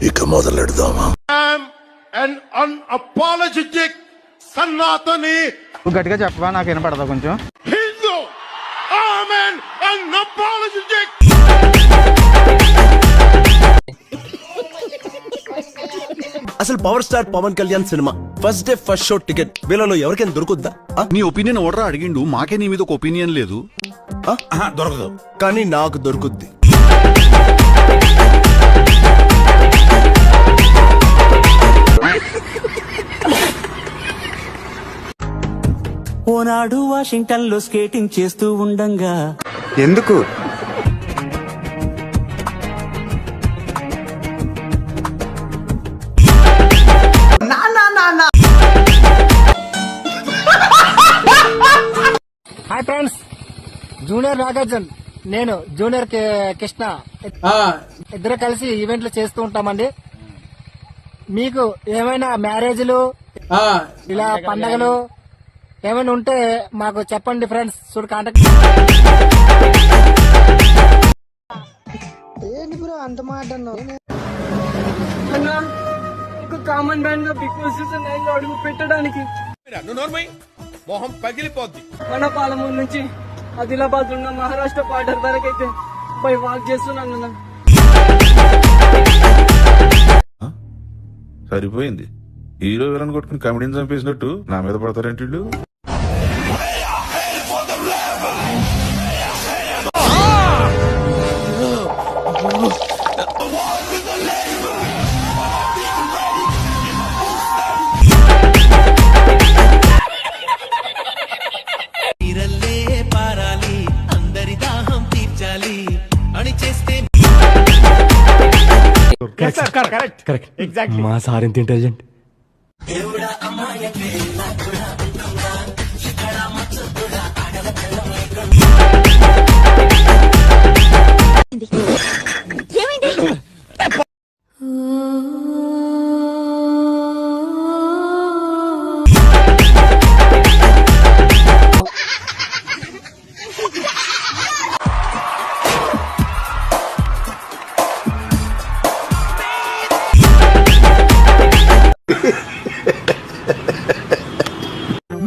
ఇక మొదలెడదామా? An unapologetic Sanatani. గట్టిగా చెప్పవా, నాకు వినపడదా కొంచెం? Hindu. I'm an unapologetic. అసలు power star Pawan Kalyan cinema first day first show ticket వీళ్ళలో ఎవరికైనా దొరుకుద్దా? నీ ఒపీనియన్ ఓడరా అడిగిండు, మాకే నీ మీద ఒక ఒపీనియన్ లేదు. దొరకదు. కానీ నాకు దొరుకుద్ది. ఓనాడు వాషింగ్టన్ లో స్కేటింగ్ చేస్తూ ఉండంగా ఎందుకు హాయ్ ఫ్రెండ్స్, జూనియర్ నాగార్జున్, నేను జూనియర్ కృష్ణ, ఇద్దరు కలిసి ఈవెంట్లు చేస్తూ ఉంటామండి. మీకు ఏమైనా మ్యారేజ్లు ఇలా పండగలు ఏమైనా ఉంటే మాకు చెప్పండి ఫ్రెండ్స్. చూడు కాంటాక్ట్. ఏంటి బ్రో అంత మాట కామన్ మ్యాన్ గా బిగ్ బాస్ సీజన్ 9 లో అడుగు పెట్టడానికి మొహం పగిలిపోద్ది. వనపాలమూరు నుంచి ఆదిలాబాద్ ఉన్న మహారాష్ట్ర బార్డర్ వరకు అయితే పోయి వాక్ చేస్తున్నాను. సరిపోయింది. హీరో విలన్ కొట్టుకుని కమెడీని చంపేసినట్టు నా మీద పడతారేంటి వీళ్ళు? పారాలి అందరి దాహం తీర్చాలి అని చేస్తే మా సార్ ఎంత ఇంటెలిజెంట్.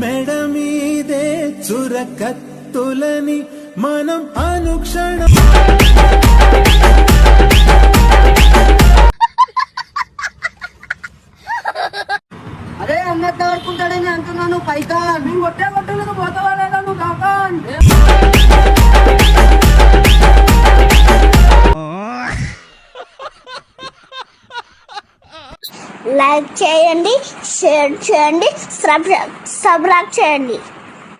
మెడ మీదే చురకత్తులని మనం అనుక్షణం అదే అన్నట్టు ఆడుకుంటాడని అంటున్నాను. పైకా నేను కొట్టే కొట్టలేదు పోతావాలేదా నువ్వు కాకా? లైక్ చేయండి, షేర్ చేయండి, సబ్స్క్రైబ్ చేయండి.